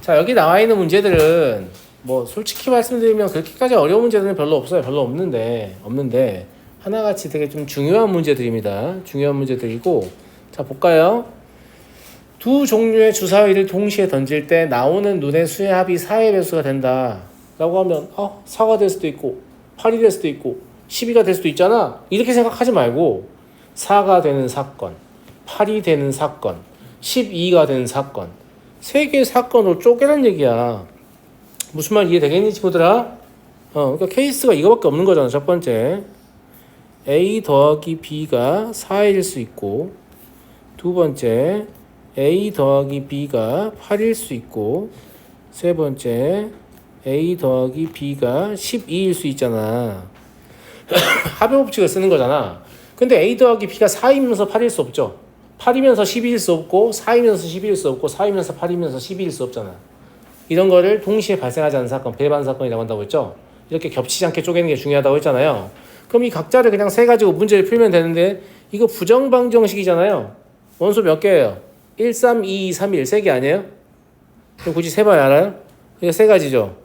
자, 여기 나와 있는 문제들은 뭐 솔직히 말씀드리면 그렇게까지 어려운 문제들은 별로 없어요. 별로 없는데 하나같이 되게 좀 중요한 문제들입니다. 중요한 문제들이고, 자 볼까요? 두 종류의 주사위를 동시에 던질 때 나오는 눈의 수의 합이 4의 배수가 된다 라고 하면 4가 될 수도 있고 8이 될 수도 있고 12가 될 수도 있잖아, 이렇게 생각하지 말고 4가 되는 사건, 8이 되는 사건, 12가 되는 사건, 세 개의 사건으로 쪼개는 얘기야. 무슨 말 이해되겠니 친구들아? 그러니까 케이스가 이거밖에 없는 거잖아. 첫 번째, A 더하기 B가 4일 수 있고, 두 번째, A 더하기 B가 8일 수 있고, 세 번째, A 더하기 B가 12일 수 있잖아. 합의 법칙을 쓰는 거잖아. 근데 A 더하기 B가 4이면서 8일 수 없죠. 8이면서 12일 수 없고 4이면서 12일 수 없고 4이면서 8이면서 12일 수 없잖아. 이런 거를 동시에 발생하지 않는 사건, 배반 사건이라고 한다고 했죠. 이렇게 겹치지 않게 쪼개는 게 중요하다고 했잖아요. 그럼 이 각자를 그냥 세 가지고 문제를 풀면 되는데, 이거 부정방정식이잖아요. 원소 몇 개예요? 1, 3, 2, 3, 1 세 개 아니에요? 그럼 굳이 세봐야 알아요? 이거 세 가지죠.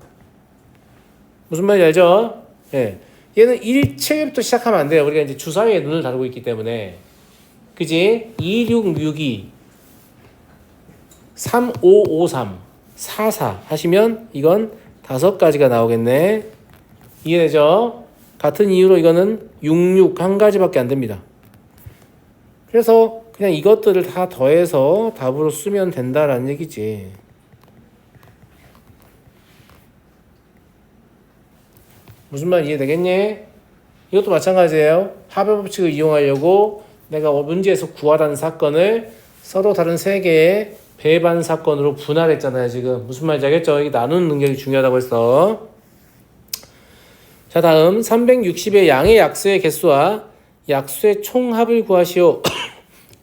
무슨 말인지 알죠? 예. 얘는 1체부터 시작하면 안 돼요. 우리가 이제 주사위에 눈을 다루고 있기 때문에. 그지? 2, 6, 6, 2 3, 5, 5, 3 4, 4 하시면 이건 5가지가 나오겠네. 이해되죠? 같은 이유로 이거는 6, 6 한 가지밖에 안 됩니다. 그래서 그냥 이것들을 다 더해서 답으로 쓰면 된다라는 얘기지. 무슨 말 이해되겠니? 이것도 마찬가지예요. 합의 법칙을 이용하려고 내가 문제에서 구하라는 사건을 서로 다른 세 개의 배반 사건으로 분할했잖아요. 지금 무슨 말인지 알겠죠? 이게 나누는 능력이 중요하다고 했어. 자, 다음 360의 양의 약수의 개수와 약수의 총합을 구하시오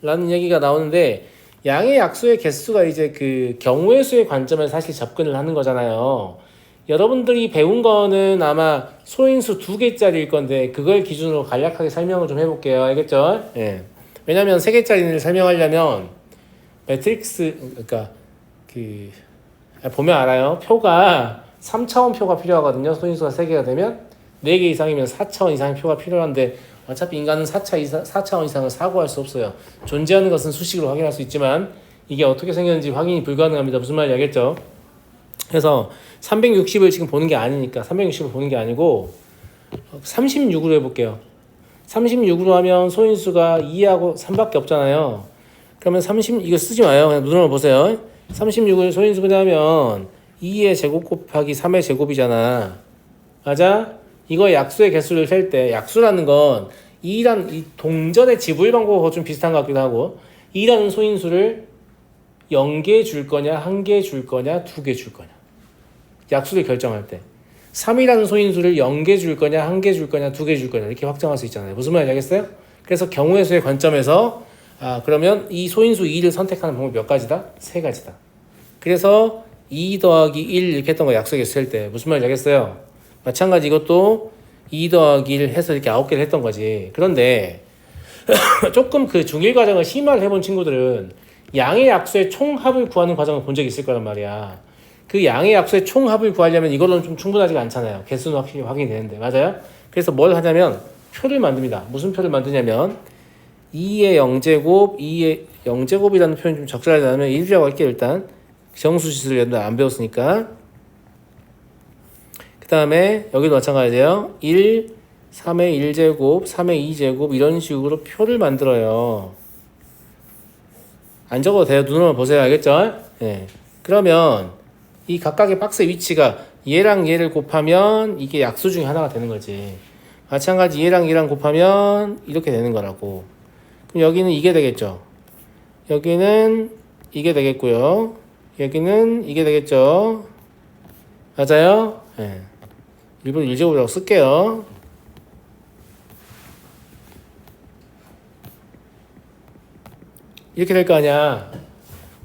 라는 얘기가 나오는데, 양의 약수의 개수가 이제 그 경우의 수의 관점에서 사실 접근을 하는 거잖아요. 여러분들이 배운 거는 아마 소인수 2개짜리일 건데 그걸 기준으로 간략하게 설명을 좀 해볼게요. 알겠죠? 예. 왜냐면 3개짜리를 설명하려면 매트릭스, 그러니까 보면 알아요. 표가 3차원 표가 필요하거든요. 소인수가 3개가 되면 4개 이상이면 4차원 이상의 표가 필요한데, 어차피 인간은 4차원 이상을 사고할 수 없어요. 존재하는 것은 수식으로 확인할 수 있지만 이게 어떻게 생겼는지 확인이 불가능합니다. 무슨 말인지 알겠죠? 그래서 360을 지금 보는 게 아니니까 360을 보는 게 아니고 36으로 해볼게요. 36으로 하면 소인수가 2하고 3밖에 없잖아요. 그러면 이거 쓰지 마요. 그냥 눈으로 보세요. 36을 소인수분해 하면 2의 제곱 곱하기 3의 제곱이잖아. 맞아? 이거 약수의 개수를 셀 때, 약수라는 건 2란 이 동전의 지불 방법하고 좀 비슷한 것 같기도 하고, 2라는 소인수를 0개 줄 거냐, 1개 줄 거냐, 2개 줄 거냐. 약수를 결정할 때 3이라는 소인수를 0개 줄 거냐, 1개 줄 거냐, 2개 줄 거냐 이렇게 확정할 수 있잖아요. 무슨 말인지 알겠어요? 그래서 경우의 수의 관점에서 그러면 이 소인수 2를 선택하는 방법이 몇 가지다? 3가지다. 그래서 2 더하기 1 이렇게 했던 거 약수의 개수 셀 때 무슨 말인지 알겠어요? 마찬가지 이것도 2 더하기 1 해서 이렇게 9개를 했던 거지. 그런데 조금 그 중1 과정을 심화를 해본 친구들은 양의 약수의 총합을 구하는 과정을 본 적이 있을 거란 말이야. 그 양의 약수의 총합을 구하려면 이걸로는 좀 충분하지가 않잖아요. 개수는 확실히 확인이 되는데. 맞아요? 그래서 뭘 하냐면 표를 만듭니다. 무슨 표를 만드냐면 2의 0제곱, 2의 0제곱이라는 표현이 좀 적절하지 않으면 1이라고 할게요. 일단 정수짓을 안 배웠으니까. 그 다음에 여기도 마찬가지예요. 1, 3의 1제곱, 3의 2제곱 이런 식으로 표를 만들어요. 안 적어도 돼요. 눈으로 보세요. 알겠죠? 네. 그러면 이 각각의 박스의 위치가 얘랑 얘를 곱하면 이게 약수 중에 하나가 되는 거지. 마찬가지 얘랑 얘랑 곱하면 이렇게 되는 거라고. 그럼 여기는 이게 되겠죠. 여기는 이게 되겠고요. 여기는 이게 되겠죠. 맞아요? 네. 일부러 1제곱이라고 쓸게요. 이렇게 될 거 아니야.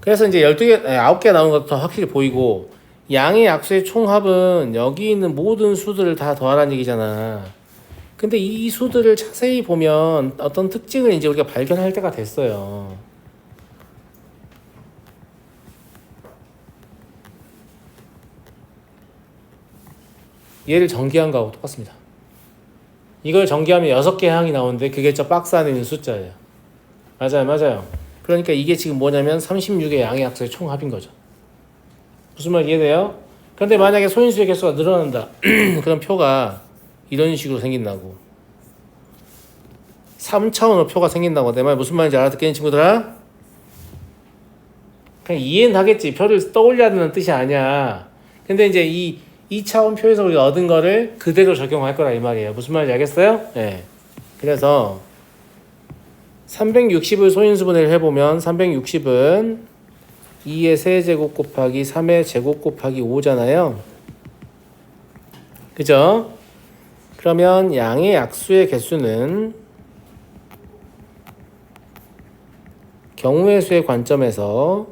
그래서 이제 12개, 9개 나온 것도 확실히 보이고, 양의 약수의 총합은 여기 있는 모든 수들을 다 더하라는 얘기잖아. 근데 이 수들을 자세히 보면 어떤 특징을 이제 우리가 발견할 때가 됐어요. 얘를 전개한 거하고 똑같습니다. 이걸 전개하면 6개 항이 나오는데 그게 저 박스 안에 있는 숫자예요. 맞아요. 그러니까 이게 지금 뭐냐면 36의 양의 약수의 총합인 거죠. 무슨 말 이해돼요? 그런데 만약에 소인수의 개수가 늘어난다. 그럼 표가 이런 식으로 생긴다고. 3차원의 표가 생긴다고. 내 말 무슨 말인지 알아듣겠니 친구들아? 그냥 이해는 하겠지. 표를 떠올려야 되는 뜻이 아니야. 근데 이제 이 2차원 표에서 우리가 얻은 거를 그대로 적용할 거라 이 말이에요. 무슨 말인지 알겠어요? 네. 그래서 360을 소인수분해를 해보면 360은 2의 세제곱 곱하기 3의 제곱 곱하기 5잖아요. 그죠? 그러면 양의 약수의 개수는 경우의 수의 관점에서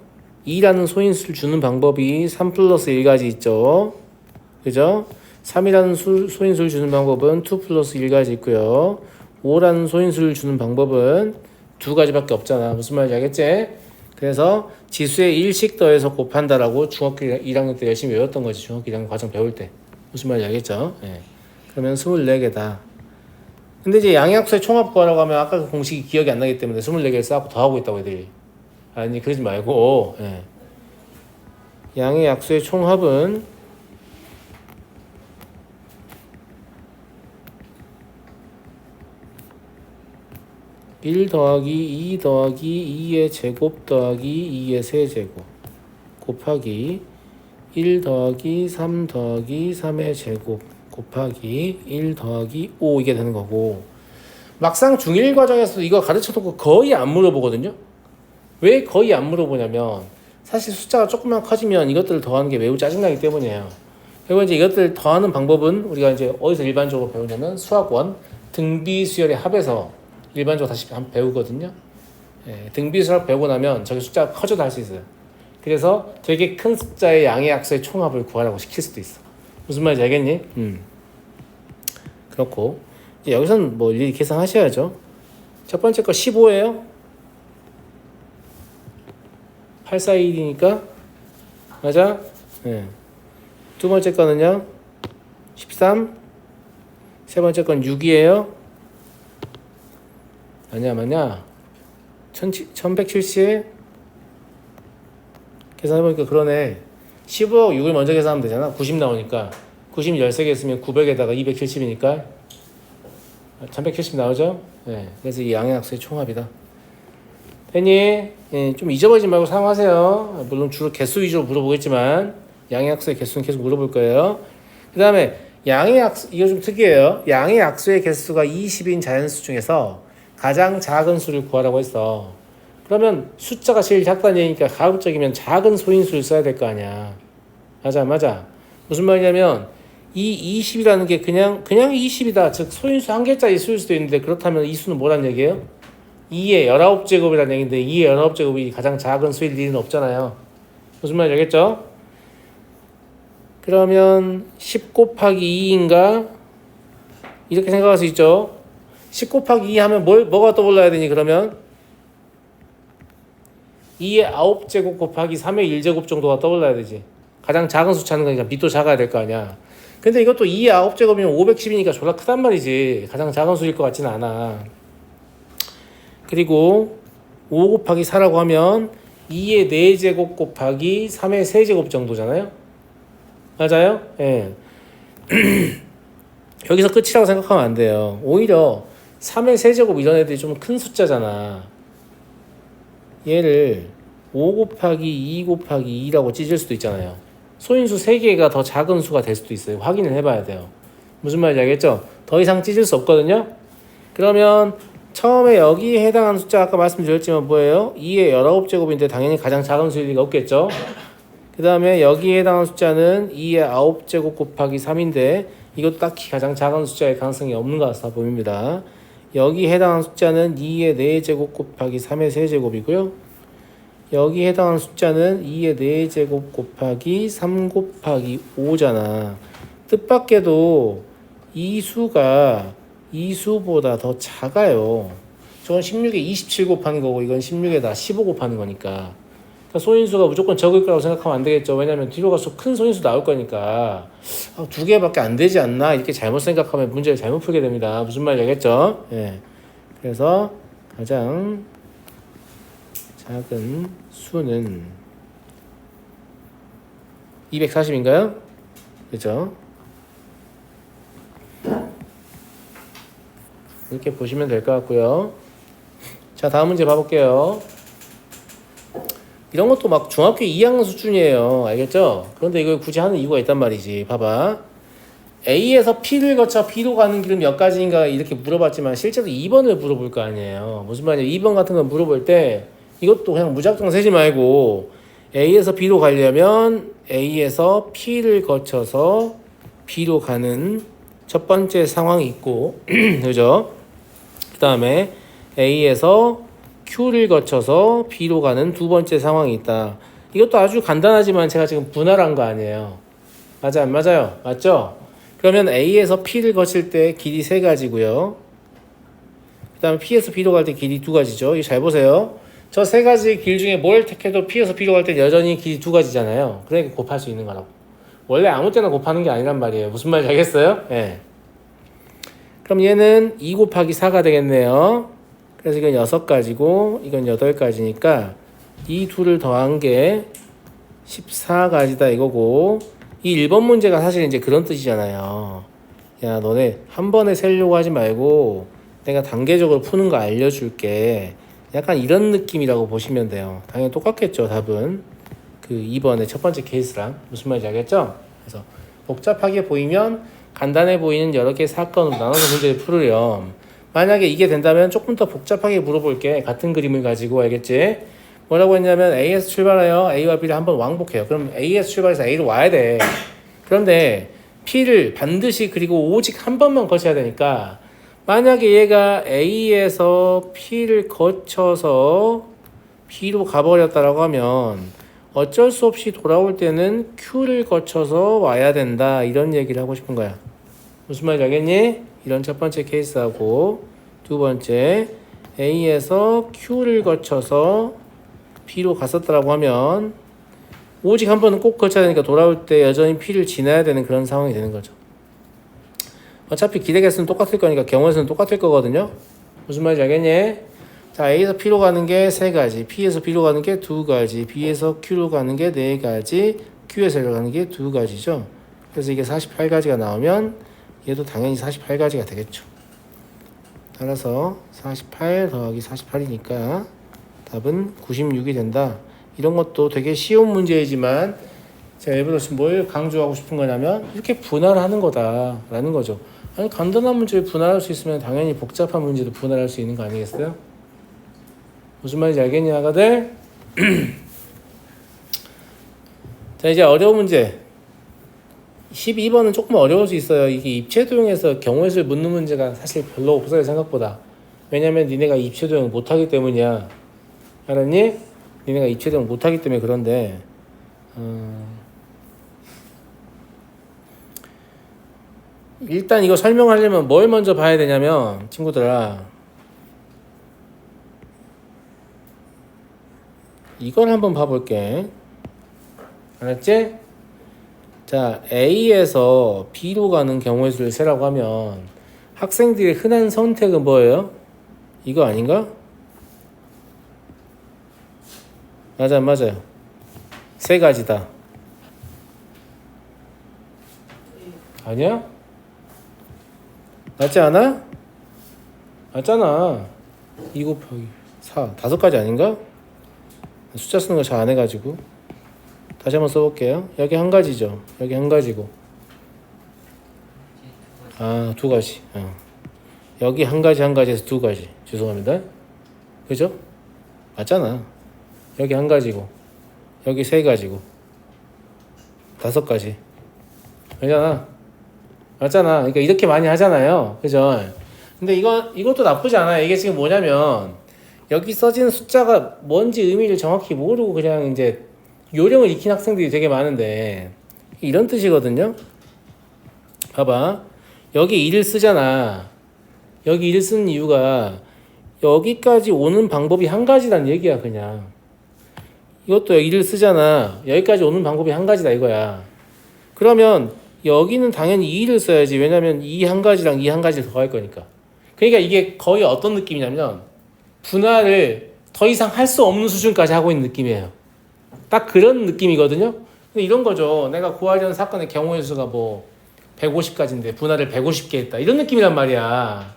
2라는 소인수를 주는 방법이 3 플러스 1가지 있죠. 그죠? 3이라는 소인수를 주는 방법은 2 플러스 1가지 있고요. 5라는 소인수를 주는 방법은 2가지밖에 없잖아. 무슨 말인지 알겠지? 그래서 지수에 1씩 더해서 곱한다라고 중학교 1학년 때 열심히 외웠던 거지. 중학교 1학년 과정 배울 때. 무슨 말인지 알겠죠? 네. 그러면 24개다. 근데 이제 양의약수의 총합 구하라고 하면 아까 그 공식이 기억이 안 나기 때문에 24개를 쌓고 더하고 있다고 애들이. 아니 그러지 말고 양의 약수의 총합은 (1 더하기 2 더하기 2의 제곱 더하기 2의 세제곱) 곱하기 1 더하기 3 더하기 3의 제곱 곱하기 1 더하기 5 이게 되는 거고, 막상 중1 과정에서도 이거 가르쳐놓고 거의 안 물어보거든요. 왜 거의 안 물어보냐면 사실 숫자가 조금만 커지면 이것들을 더하는 게 매우 짜증나기 때문이에요. 그리고 이제 이것들을 더하는 방법은 우리가 이제 어디서 일반적으로 배우냐면 수학원 등비수열의 합에서 일반적으로 다시 한번 배우거든요. 등비수열 배우고 나면 저기 숫자가 커져도 할 수 있어요. 그래서 되게 큰 숫자의 양의 약수의 총합을 구하라고 시킬 수도 있어. 무슨 말인지 알겠니? 그렇고 이제 여기서는 뭐 일일이 계산하셔야죠. 첫 번째 거 15예요. 841이니까 맞아? 두 번째 거는요 13. 세 번째 건 6이에요. 맞냐 1170. 계산해보니까 그러네. 15하고 6을 먼저 계산하면 되잖아. 90 나오니까 90 13개 있으면 900에다가 270이니까 1170 나오죠? 그래서 이 양의 약수의 총합이다. 됐니? 좀 잊어버리지 말고 사용하세요. 물론 주로 개수 위주로 물어보겠지만 양의 약수의 개수는 계속 물어볼 거예요. 그 다음에 양의 약수, 이거 좀 특이해요. 양의 약수의 개수가 20인 자연수 중에서 가장 작은 수를 구하라고 했어. 그러면 숫자가 제일 작다는 얘기니까 가급적이면 작은 소인수를 써야 될 거 아니야. 맞아. 무슨 말이냐면 이 20이라는 게 그냥 20이다. 즉 소인수 한 개짜리 수일 수도 있는데, 그렇다면 이 수는 뭐란 얘기예요? 2의 19제곱이라는 얘기인데 2의 19제곱이 가장 작은 수일 일은 없잖아요. 무슨 말인지 알겠죠? 그러면 10 곱하기 2인가? 이렇게 생각할 수 있죠. 10 곱하기 2 하면 뭐가 떠올라야 되니? 그러면 2의 9제곱 곱하기 3의 1제곱 정도가 떠올라야 되지. 가장 작은 수 찾는 거니까 밑도 작아야 될 거 아니야. 근데 이것도 2의 9제곱이면 510이니까 졸라 크단 말이지. 가장 작은 수일 것 같지는 않아. 그리고 5 곱하기 4라고 하면 2의 4제곱 곱하기 3의 세제곱 정도잖아요. 맞아요? 여기서 끝이라고 생각하면 안 돼요. 오히려 3의 세제곱 이런 애들이 좀 큰 숫자잖아. 얘를 5 곱하기 2 곱하기 2라고 찢을 수도 있잖아요. 소인수 3개가 더 작은 수가 될 수도 있어요. 확인을 해봐야 돼요. 무슨 말인지 알겠죠? 더 이상 찢을 수 없거든요. 그러면 처음에 여기에 해당하는 숫자 아까 말씀드렸지만 뭐예요? 2의 19제곱인데 당연히 가장 작은 수일 리가 없겠죠. 그 다음에 여기에 해당하는 숫자는 2의 9제곱 곱하기 3인데 이것도 딱히 가장 작은 숫자의 가능성이 없는 것 같아 보입니다. 여기에 해당하는 숫자는 2의 4제곱 곱하기 3의 세제곱이고요. 여기에 해당하는 숫자는 2의 4제곱 곱하기 3 곱하기 5잖아. 뜻밖에도 이 수가 이 수보다 더 작아요. 저건 16에 27 곱하는 거고 이건 16에다 15 곱하는 거니까. 그러니까 소인수가 무조건 적을 거라고 생각하면 안 되겠죠. 왜냐면 뒤로 갈수록 큰 소인수 나올 거니까 두 개밖에 안 되지 않나 이렇게 잘못 생각하면 문제를 잘못 풀게 됩니다. 무슨 말인지 알겠죠? 예. 그래서 가장 작은 수는 240인가요? 그죠? 이렇게 보시면 될 것 같고요. 자, 다음 문제 봐볼게요. 이런 것도 막 중학교 2학년 수준이에요. 알겠죠? 그런데 이걸 굳이 하는 이유가 있단 말이지. 봐봐. A에서 P를 거쳐 B로 가는 길은 몇 가지인가 이렇게 물어봤지만 실제로 2번을 물어볼 거 아니에요. 무슨 말이냐? 2번 같은 거 물어볼 때 이것도 그냥 무작정 세지 말고 A에서 B로 가려면 A에서 P를 거쳐서 B로 가는 첫 번째 상황이 있고 그죠? 그 다음에 A에서 Q를 거쳐서 B로 가는 두 번째 상황이 있다. 이것도 아주 간단하지만 제가 지금 분할한 거 아니에요. 맞아, 안 맞아요? 맞죠? 그러면 A에서 P를 거칠 때 길이 세 가지고요. 그 다음에 P에서 B로 갈 때 길이 두 가지죠. 이거 잘 보세요. 저 세 가지 길 중에 뭘 택해도 P에서 B로 갈 때 여전히 길이 두 가지잖아요. 그러니까 곱할 수 있는 거라고. 원래 아무 때나 곱하는 게 아니란 말이에요. 무슨 말인지 알겠어요? 예. 그럼 얘는 2 곱하기 4가 되겠네요. 그래서 이건 6가지고 이건 8가지니까 이 둘을 더한 게 14가지다 이거고 이 1번 문제가 사실 이제 그런 뜻이잖아요. 야, 너네 한 번에 세려고 하지 말고 내가 단계적으로 푸는 거 알려줄게. 약간 이런 느낌이라고 보시면 돼요. 당연히 똑같겠죠, 답은. 그 2번의 첫 번째 케이스랑 무슨 말인지 알겠죠? 그래서 복잡하게 보이면 간단해 보이는 여러 개의 사건으로 나눠서 문제를 풀으렴. 만약에 이게 된다면 조금 더 복잡하게 물어볼게. 같은 그림을 가지고 알겠지? 뭐라고 했냐면 A에서 출발하여 A와 B를 한번 왕복해요. 그럼 A에서 출발해서 A로 와야 돼. 그런데 P를 반드시 그리고 오직 한 번만 거쳐야 되니까 만약에 얘가 A에서 P를 거쳐서 B로 가버렸다라고 하면 어쩔 수 없이 돌아올 때는 Q를 거쳐서 와야 된다. 이런 얘기를 하고 싶은 거야. 무슨 말인지 알겠니? 이런 첫 번째 케이스하고 두 번째 A에서 Q를 거쳐서 B로 갔었다라고 하면 오직 한 번은 꼭 거쳐야 되니까 돌아올 때 여전히 P를 지나야 되는 그런 상황이 되는 거죠. 어차피 기대 개수는 똑같을 거니까 경우의 수는 똑같을 거거든요. 무슨 말인지 알겠니? 자, A에서 P로 가는 게 3가지, P에서 B로 가는 게 2가지, B에서 Q로 가는 게 4가지, Q에서 L로 가는 게 2가지죠. 그래서 이게 48가지가 나오면 얘도 당연히 48가지가 되겠죠. 따라서 48 더하기 48이니까 답은 96이 된다. 이런 것도 되게 쉬운 문제이지만 제가 일부러 지금 뭘 강조하고 싶은 거냐면 이렇게 분할하는 거다라는 거죠. 아니 간단한 문제를 분할할 수 있으면 당연히 복잡한 문제도 분할할 수 있는 거 아니겠어요? 무슨 말인지 알겠니 아가들? 자, 이제 어려운 문제 12번은 조금 어려울 수 있어요. 이게 입체도형에서 경우의 수를 묻는 문제가 사실 별로 없어요, 생각보다. 왜냐면 니네가 입체도형 못하기 때문이야. 알았니? 니네가 입체도형 못하기 때문에 그런데 일단 이거 설명하려면 뭘 먼저 봐야 되냐면 친구들아 이걸 한번 봐볼게. 알았지? 자, A에서 B로 가는 경우의 수를 세라고 하면 학생들의 흔한 선택은 뭐예요? 이거 아닌가? 맞아, 맞아요. 3가지다. 아니야? 맞지 않아? 맞잖아. 2 곱하기 4. 5가지 아닌가? 숫자 쓰는 거 잘 안 해가지고. 다시 한번 써볼게요. 여기 1가지죠. 여기 1가지고. 아, 2가지. 여기 1가지에서 2가지. 죄송합니다. 그죠? 맞잖아. 여기 1가지고. 여기 3가지고. 5가지. 그잖아. 맞잖아. 그러니까 이렇게 많이 하잖아요. 그죠? 근데 이것도 나쁘지 않아요. 이게 지금 뭐냐면, 여기 써진 숫자가 뭔지 의미를 정확히 모르고 그냥 이제 요령을 익힌 학생들이 되게 많은데, 이런 뜻이거든요. 봐봐. 여기 1을 쓰잖아. 여기 1을 쓰는 이유가 여기까지 오는 방법이 1가지란 얘기야, 그냥. 이것도 1을 쓰잖아. 여기까지 오는 방법이 한 가지다 이거야. 그러면 여기는 당연히 2를 써야지. 왜냐면 이 한 가지랑 이 한 가지를 더할 거니까. 그러니까 이게 거의 어떤 느낌이냐면 분할을 더 이상 할 수 없는 수준까지 하고 있는 느낌이에요. 딱 그런 느낌이거든요. 근데 이런 거죠. 내가 구하려는 사건의 경우의 수가 뭐 150까지인데 분할을 150개 했다. 이런 느낌이란 말이야.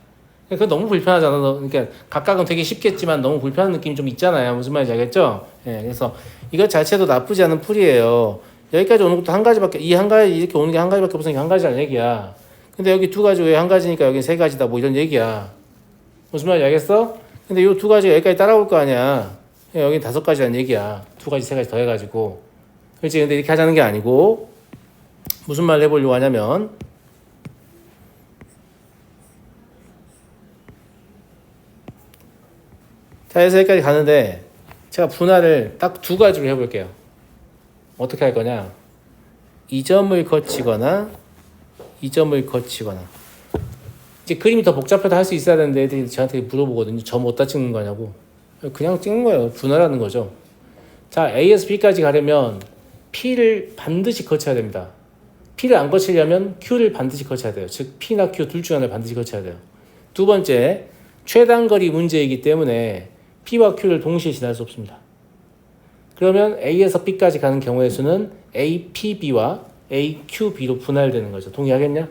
그거 너무 불편하잖아. 그러니까 각각은 되게 쉽겠지만 너무 불편한 느낌이 좀 있잖아요. 무슨 말인지 알겠죠? 예, 그래서 이것 자체도 나쁘지 않은 풀이에요. 여기까지 오는 것도 한 가지밖에, 이 한 가지, 이렇게 오는 게 한 가지밖에 없으니까 한 가지라는 얘기야. 근데 여기 두 가지 왜 한 가지니까 여기 세 가지다. 뭐 이런 얘기야. 무슨 말인지 알겠어? 근데 이 두 가지가 여기까지 따라올 거 아니야. 여기 5가지라는 얘기야. 2가지, 3가지 더 해가지고. 그렇지. 근데 이렇게 하자는 게 아니고, 무슨 말을 해보려고 하냐면, 자, 해서 여기까지 가는데, 제가 분할을 딱 2가지로 해볼게요. 어떻게 할 거냐? 이 점을 거치거나, 이 점을 거치거나. 이제 그림이 더 복잡해도 할 수 있어야 되는데 애들이 저한테 물어보거든요. 점 어디다 찍는 거냐고. 그냥 찍는 거예요. 분할하는 거죠. 자, A에서 B까지 가려면 P를 반드시 거쳐야 됩니다. P를 안 거치려면 Q를 반드시 거쳐야 돼요. 즉 P나 Q 둘 중 하나를 반드시 거쳐야 돼요. 두 번째, 최단거리 문제이기 때문에 P와 Q를 동시에 지날 수 없습니다. 그러면 A에서 B까지 가는 경우의 수는 APB와 AQB로 분할되는 거죠. 동의하겠냐?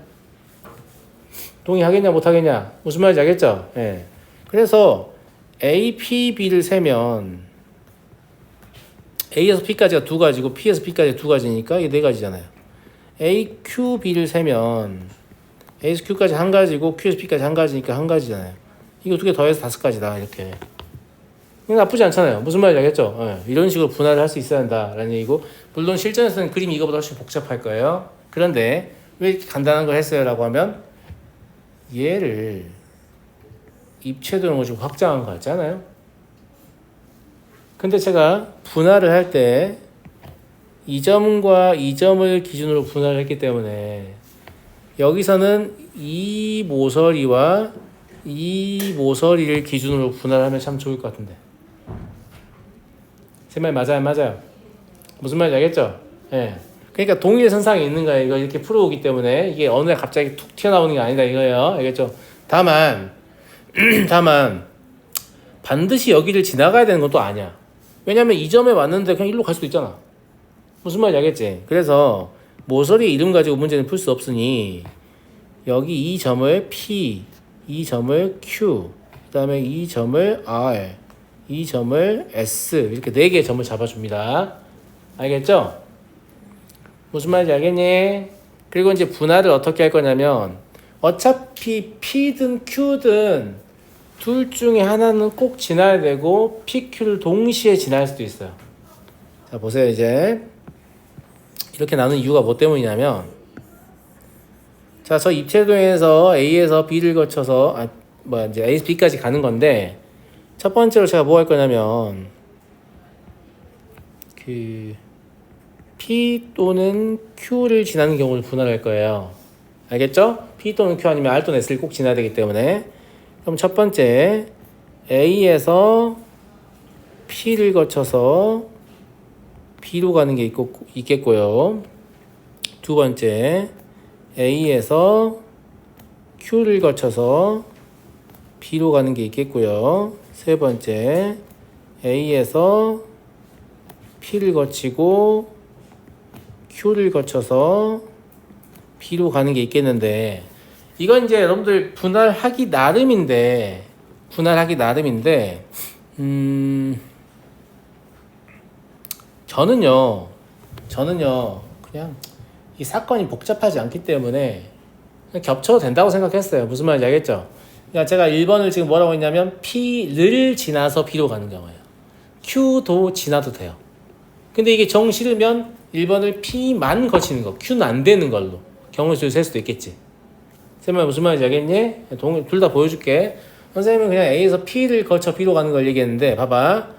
동의하겠냐 못하겠냐? 무슨 말인지 알겠죠? 예. 그래서 APB를 세면 A에서 P까지가 2가지고 P에서 P까지가 2가지니까 이게 4가지잖아요. AQB를 세면 A에서 Q까지 1가지고 Q에서 P까지 1가지니까 1가지잖아요. 이거 2개 더해서 5가지다 이렇게. 나쁘지 않잖아요. 무슨 말인지 알겠죠? 예. 이런 식으로 분할을 할 수 있어야 한다라는 얘기고, 물론 실전에서는 그림이 이거보다 훨씬 복잡할 거예요. 그런데 왜 이렇게 간단한 걸 했어요? 라고 하면 얘를 입체도형을 좀 확장한 거 같잖아요. 근데 제가 분할을 할 때 이 점과 이 점을 기준으로 분할을 했기 때문에 여기서는 이 모서리와 이 모서리를 기준으로 분할하면 참 좋을 것 같은데. 제 말 맞아요? 맞아요? 무슨 말인지 알겠죠? 예. 그러니까 동일 선상에 있는 거예요. 이거 이렇게 풀어오기 때문에 이게 어느 날 갑자기 툭 튀어나오는 게 아니다 이거예요. 알겠죠? 다만 반드시 여기를 지나가야 되는 건 또 아니야. 왜냐면 이 점에 왔는데 그냥 일로 갈 수도 있잖아. 무슨 말인지 알겠지? 그래서 모서리 이름 가지고 문제는 풀 수 없으니 여기 이 점을 P, 이 점을 Q, 그 다음에 이 점을 R, 이 점을 S 이렇게 4개의 점을 잡아줍니다. 알겠죠? 무슨 말인지 알겠니? 그리고 이제 분할을 어떻게 할 거냐면 어차피 P든 Q든 둘 중에 하나는 꼭 지나야 되고 PQ를 동시에 지날 수도 있어요. 자 보세요. 이제 이렇게 나눈 이유가 뭐 때문이냐면, 자 저 입체도형에서 A에서 B를 거쳐서 이제 A에서 B까지 가는 건데, 첫 번째로 제가 뭐 할 거냐면 그 P 또는 Q를 지나는 경우를 분할할 거예요. 알겠죠? P 또는 Q 아니면 R 또는 S를 꼭 지나야 되기 때문에. 그럼 첫 번째 A에서 P를 거쳐서 B로 가는 게 있겠고요. 두 번째 A에서 Q를 거쳐서 B로 가는 게 있겠고요. 세 번째 A에서 P를 거치고 Q를 거쳐서 B로 가는 게 있겠는데, 이건 이제 여러분들 분할하기 나름인데 저는요 그냥 이 사건이 복잡하지 않기 때문에 그냥 겹쳐도 된다고 생각했어요. 무슨 말인지 알겠죠? 그러니까 제가 1번을 지금 뭐라고 했냐면 P를 지나서 B로 가는 경우예요. Q도 지나도 돼요. 근데 이게 정 싫으면 1번을 P만 거치는 거, Q는 안 되는 걸로 경우의 수를 셀 수도 있겠지. 쌤아 무슨 말인지 알겠니? 둘 다 보여줄게. 선생님은 그냥 A에서 P를 거쳐 B로 가는 걸 얘기했는데, 봐봐.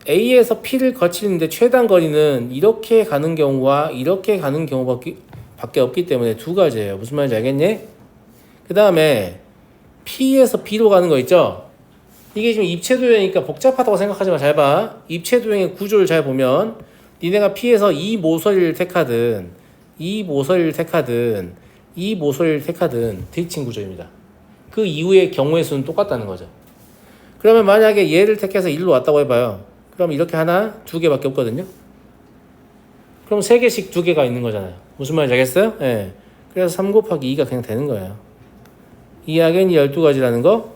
A에서 P를 거치는데 최단 거리는 이렇게 가는 경우와 이렇게 가는 경우밖에 없기 때문에 2가지예요. 무슨 말인지 알겠니? 그 다음에 P에서 B로 가는 거 있죠? 이게 지금 입체도형이니까 복잡하다고 생각하지 마. 잘 봐. 입체도형의 구조를 잘 보면 니네가 P에서 이 모서리를 택하든 이 모서리를 택하든 이 모서리를 택하든 대칭 구조입니다. 그 이후의 경우의 수는 똑같다는 거죠. 그러면 만약에 얘를 택해서 1로 왔다고 해봐요. 그럼 이렇게 하나, 두 개밖에 없거든요. 그럼 3개씩 2개가 있는 거잖아요. 무슨 말인지 알겠어요? 예. 그래서 3 곱하기 2가 그냥 되는 거예요. 이해하겠니? 12가지라는 거?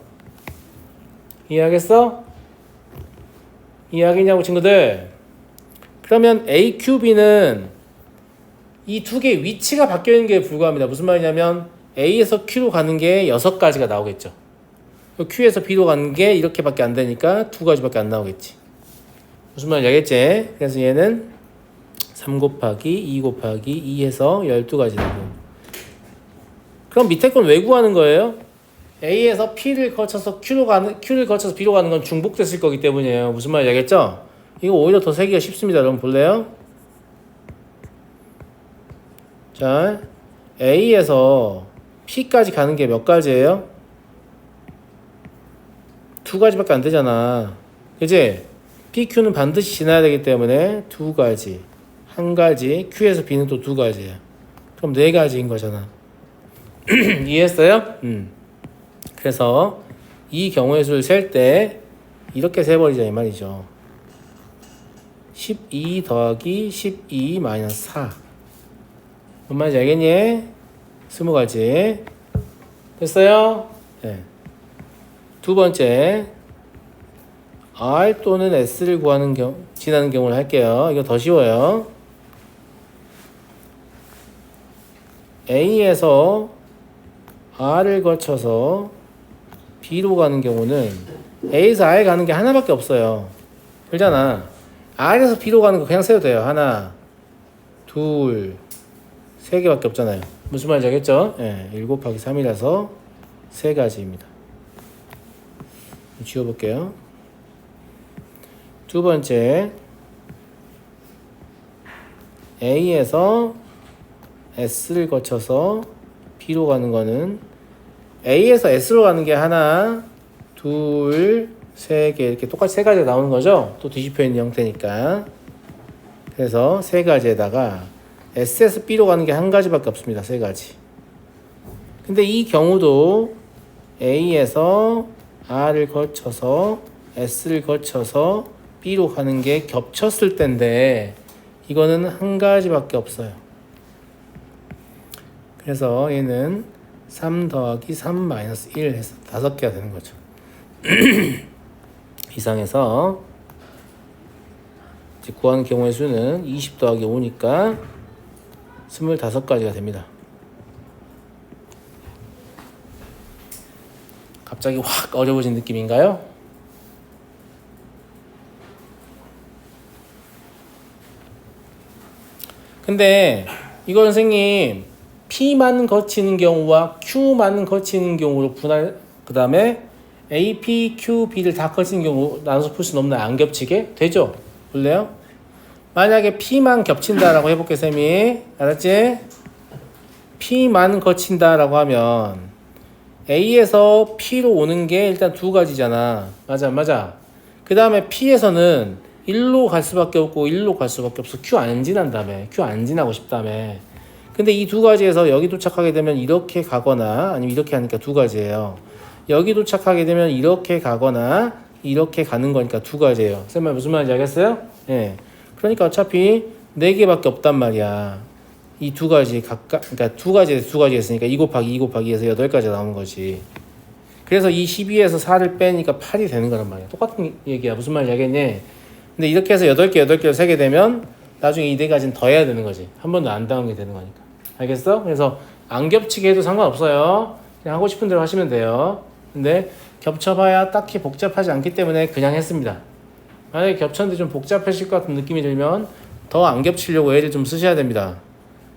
이해하겠어? 이해하겠냐고 친구들? 그러면 A, Q, B는 이 두 개의 위치가 바뀌어 있는 게 불과합니다. 무슨 말이냐면 A에서 Q로 가는 게 6가지가 나오겠죠. Q에서 B로 가는 게 이렇게밖에 안 되니까 2가지밖에 안 나오겠지. 무슨 말인지 알겠지? 그래서 얘는 3 곱하기 2 곱하기 2 해서 12가지 되고. 그럼 밑에 건 왜 구하는 거예요? A에서 P를 거쳐서 Q를 거쳐서 B로 가는 건 중복됐을 거기 때문이에요. 무슨 말인지 알겠죠? 이거 오히려 더 세기가 쉽습니다. 여러분 볼래요? 자, A에서 P까지 가는 게 몇 가지예요? 2가지밖에 안 되잖아. 그치? PQ는 반드시 지나야 되기 때문에 2가지. 1가지. Q에서 B는 또 2가지야. 그럼 4가지인 거잖아. 이해했어요? 그래서 이 경우의 수를 셀 때 이렇게 세버리자 이 말이죠. 12 더하기 12 마이너스 4. 뭔 말인지 알겠니? 20가지. 됐어요? 네. 두 번째, R 또는 S를 구하는 지나는 경우를 할게요. 이거 더 쉬워요. A에서 R을 거쳐서 B로 가는 경우는 A에서 R 가는 게 하나밖에 없어요. 그렇잖아. R에서 B로 가는 거 그냥 세도 돼요. 하나, 둘, 3개밖에 없잖아요. 무슨 말인지 알겠죠? 예, 1 곱하기 3이라서 3가지입니다. 지워볼게요. 두 번째, A에서 S를 거쳐서 B로 가는 거는 A에서 S로 가는 게 하나, 둘, 3개 이렇게 똑같이 3가지가 나오는 거죠. 또 뒤집혀 있는 형태니까. 그래서 3가지에다가 S에서 B로 가는 게 1가지밖에 없습니다. 3가지. 근데 이 경우도 A에서 R을 거쳐서 S를 거쳐서 B로 가는 게 겹쳤을 때인데 이거는 1가지밖에 없어요. 그래서 얘는 3 더하기 3 마이너스 1 해서 5개가 되는 거죠. 이상해서 이제 구하는 경우의 수는 20 더하기 5니까 25가지가 됩니다. 갑자기 확 어려워진 느낌인가요? 근데 이거 선생님 P만 거치는 경우와 Q만 거치는 경우로 그 다음에 A, P, Q, B를 다 거치는 경우 나눠서 풀 수는 없나요? 안 겹치게? 되죠? 볼래요? 만약에 P만 겹친다라고 해볼게 쌤이. 알았지? P만 거친다라고 하면 A에서 P로 오는 게 일단 2가지잖아. 맞아. 그 다음에 P에서는 1로 갈 수밖에 없고 1로 갈 수밖에 없어. Q 안 지난다며. Q 안 지나고 싶다며. 근데 이 2가지에서 여기 도착하게 되면 이렇게 가거나 아니면 이렇게 하니까 2가지예요. 여기 도착하게 되면 이렇게 가거나 이렇게 가는 거니까 2가지예요. 쌤말 무슨 말인지 알겠어요? 예. 그러니까 어차피 4개밖에 없단 말이야. 이 2가지 그러니까 2가지 했으니까 2 곱하기 2 곱하기 2에서 8가지 나오는 거지. 그래서 이 12에서 4를 빼니까 8이 되는 거란 말이야. 똑같은 얘기야. 무슨 말인지 알겠니? 근데 이렇게 해서 8개를 세게 되면 나중에 이 4가지는 더 해야 되는 거지. 한 번도 안 당하게 되는 거니까. 알겠어? 그래서 안 겹치게 해도 상관없어요. 그냥 하고 싶은 대로 하시면 돼요. 근데 겹쳐봐야 딱히 복잡하지 않기 때문에 그냥 했습니다. 만약에 겹쳤는데 좀 복잡하실 것 같은 느낌이 들면 더 안 겹치려고 애를 좀 쓰셔야 됩니다.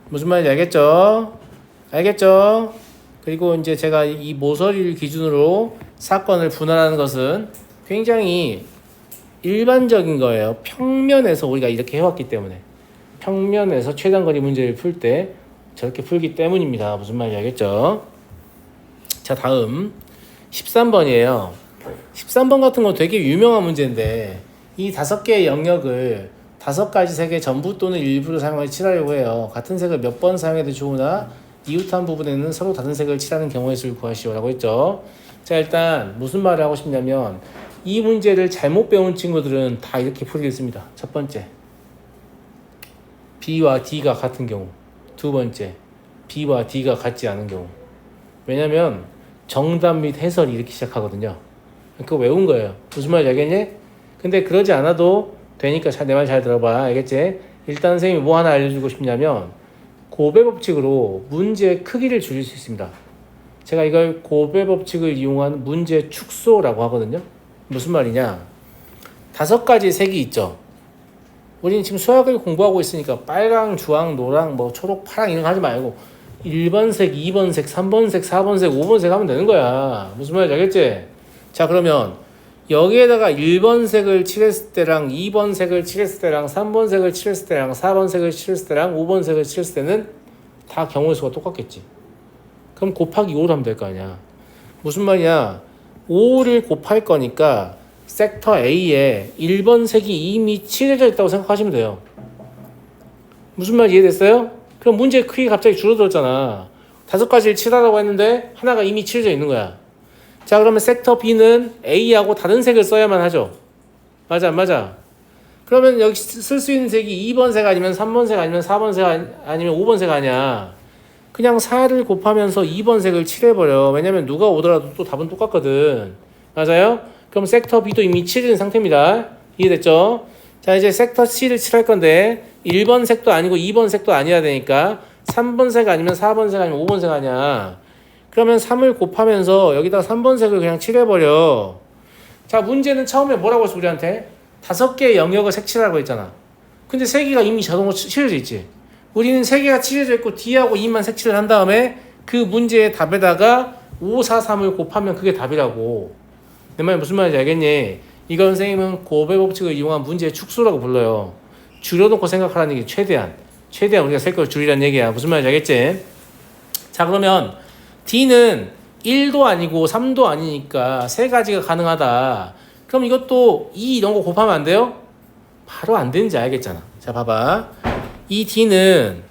무슨 말인지 알겠죠? 알겠죠? 그리고 이제 제가 이 모서리를 기준으로 사건을 분할하는 것은 굉장히 일반적인 거예요. 평면에서 우리가 이렇게 해왔기 때문에. 평면에서 최단거리 문제를 풀 때 저렇게 풀기 때문입니다. 무슨 말인지 알겠죠? 자, 다음 13번이에요. 13번 같은 건 되게 유명한 문제인데 이 5개의 영역을 5가지 색의 전부 또는 일부를 사용해 칠하려고 해요. 같은 색을 몇 번 사용해도 좋으나 이웃한 부분에는 서로 다른 색을 칠하는 경우의 수를 구하시오라고 했죠. 자, 일단 무슨 말을 하고 싶냐면 이 문제를 잘못 배운 친구들은 다 이렇게 풀이했습니다. 첫 번째, B와 D가 같은 경우. 두 번째, B와 D가 같지 않은 경우. 왜냐면 정답 및 해설이 이렇게 시작하거든요. 그거 외운 거예요. 무슨 말인지 알겠니? 근데 그러지 않아도 되니까 내 말 잘 들어봐. 알겠지? 일단 선생님이 뭐 하나 알려주고 싶냐면 고배 법칙으로 문제의 크기를 줄일 수 있습니다. 제가 이걸 고배 법칙을 이용한 문제 축소라고 하거든요. 무슨 말이냐? 5가지 색이 있죠. 우리는 지금 수학을 공부하고 있으니까 빨강, 주황, 노랑, 뭐 초록, 파랑 이런 거 하지 말고 1번색, 2번색, 3번색, 4번색, 5번색 하면 되는 거야. 무슨 말인지 알겠지? 자, 그러면 여기에다가 1번색을 칠했을 때랑 2번색을 칠했을 때랑 3번색을 칠했을 때랑 4번색을 칠했을 때랑 5번색을 칠했을 때는 다 경우의 수가 똑같겠지. 그럼 곱하기 5를 하면 될 거 아니야. 무슨 말이야? 5를 곱할 거니까 섹터 A에 1번색이 이미 칠해져 있다고 생각하시면 돼요. 무슨 말 이해됐어요? 그럼 문제의 크기가 갑자기 줄어들었잖아. 5가지를 칠하라고 했는데 하나가 이미 칠해져 있는 거야. 자, 그러면 섹터 B는 A하고 다른 색을 써야만 하죠. 맞아, 안 맞아? 그러면 여기 쓸 수 있는 색이 2번색 아니면 3번색 아니면 4번색 아니면 5번색 아니야. 그냥 4를 곱하면서 2번색을 칠해버려. 왜냐면 누가 오더라도 또 답은 똑같거든. 맞아요? 그럼 섹터 B도 이미 칠해진 상태입니다. 이해됐죠? 자, 이제 섹터 C를 칠할 건데 1번색도 아니고 2번색도 아니어야 되니까 3번색 아니면 4번색 아니면 5번색 아니야. 그러면 3을 곱하면서 여기다가 3번색을 그냥 칠해버려. 자, 문제는 처음에 뭐라고 했어 우리한테? 5개의 영역을 색칠하라고 했잖아. 근데 3개가 이미 자동으로 칠해져 있지. 우리는 3개가 칠해져 있고 D하고 E만 색칠을 한 다음에 그 문제의 답에다가 5, 4, 3을 곱하면 그게 답이라고. 내 말이 무슨 말인지 알겠니? 이건 선생님은 고배 법칙을 이용한 문제의 축소라고 불러요. 줄여놓고 생각하라는 게 최대한 우리가 셀 걸 줄이라는 얘기야. 무슨 말인지 알겠지? 자, 그러면 D는 1도 아니고 3도 아니니까 3가지가 가능하다. 그럼 이것도 2 이런 거 곱하면 안 돼요? 바로 안 되는지 알겠잖아. 자, 봐봐. 이 D는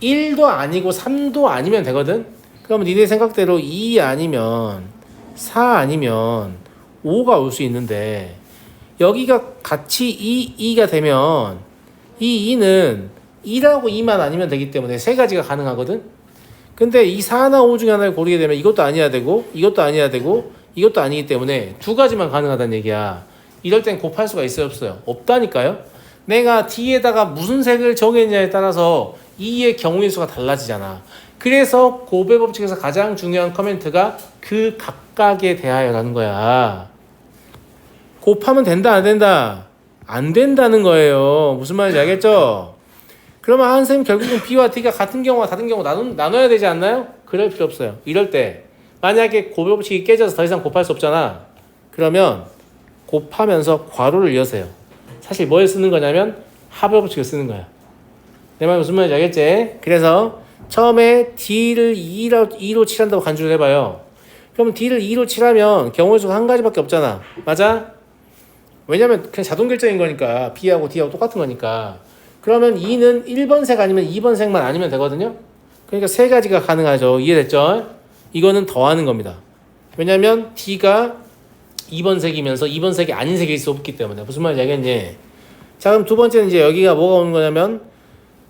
1도 아니고 3도 아니면 되거든? 그러면 니네 생각대로 2 아니면 4 아니면 5가 올 수 있는데 여기가 같이 2가 되면 이 2는 1하고 2만 아니면 되기 때문에 3가지가 가능하거든? 근데 이 4나 5 중에 하나를 고르게 되면 이것도 아니야 되고 이것도 아니야 되고 이것도 아니기 때문에 2가지만 가능하다는 얘기야. 이럴 땐 곱할 수가 있어요 없어요? 없다니까요. 내가 D에다가 무슨 색을 정했냐에 따라서 E의 경우의 수가 달라지잖아. 그래서 고배 법칙에서 가장 중요한 커멘트가 그 각각에 대하여라는 거야. 곱하면 된다 안 된다? 안 된다는 거예요. 무슨 말인지 알겠죠? 그러면 한 선생님 결국은 B와 D가 같은 경우와 다른 경우 나눠야 되지 않나요? 그럴 필요 없어요. 이럴 때 만약에 고배 법칙이 깨져서 더 이상 곱할 수 없잖아. 그러면 곱하면서 괄호를 이어서요. 사실 뭘 쓰는 거냐면 합의 법칙을 쓰는 거야. 내 말 무슨 말인지 알겠지? 그래서 처음에 D를 2로 칠한다고 간주를 해봐요. 그럼 D를 2로 칠하면 경우의 수가 한 가지밖에 없잖아. 맞아? 왜냐면 그냥 자동 결정인 거니까 B하고 D하고 똑같은 거니까. 그러면 2는 1번색 아니면 2번색만 아니면 되거든요. 그러니까 3가지가 가능하죠. 이해됐죠? 이거는 더하는 겁니다. 왜냐면 D가 2번색이면서 2번색이 아닌 색일 수 없기 때문에. 무슨 말인지 알겠니? 자, 그럼 두 번째는 이제 여기가 뭐가 오는 거냐면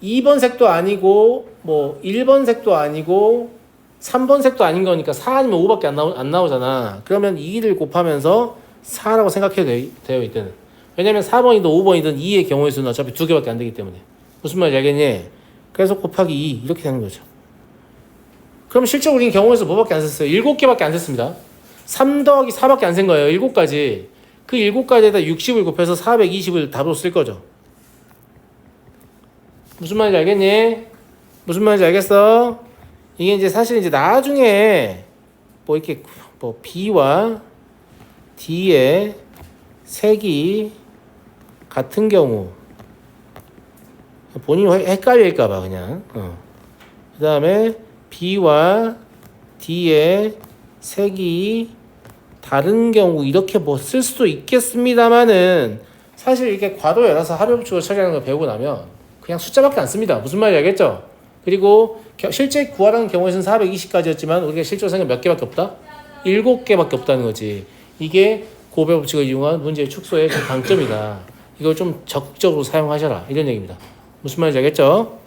2번색도 아니고 뭐 1번색도 아니고 3번색도 아닌 거니까 4 아니면 5밖에 안 나오잖아. 그러면 2를 곱하면서 4라고 생각해도 돼요 이때는. 왜냐면 4번이든 5번이든 2의 경우의 수는 어차피 2개밖에 안 되기 때문에. 무슨 말인지 알겠니? 그래서 곱하기 2 이렇게 되는 거죠. 그럼 실제 우리는 경우의 수 뭐밖에 안 썼어요? 7개밖에 안 썼습니다. 3 더하기 4밖에 안 쓴 거예요. 7가지. 그 7가지에다 60을 곱해서 420을 답으로 쓸 거죠. 무슨 말인지 알겠니? 무슨 말인지 알겠어? 이게 이제 사실 이제 나중에 뭐 이렇게 뭐 B와 D의 색이 같은 경우 본인이 헷갈릴까봐 그냥 그 다음에 B와 D의 색이 다른 경우 이렇게 뭐 쓸 수도 있겠습니다만은 사실 이렇게 괄호 열어서 합의 법칙으로 처리하는 걸 배우고 나면 그냥 숫자밖에 안 씁니다. 무슨 말인지 알겠죠? 그리고 실제 구하라는 경우에서는 420까지였지만 우리가 실제로 생각 몇 개밖에 없다? 7개밖에 없다는 거지. 이게 고배 법칙을 이용한 문제의 축소의 강점이다. 이걸 좀 적극적으로 사용하셔라. 이런 얘기입니다. 무슨 말인지 알겠죠?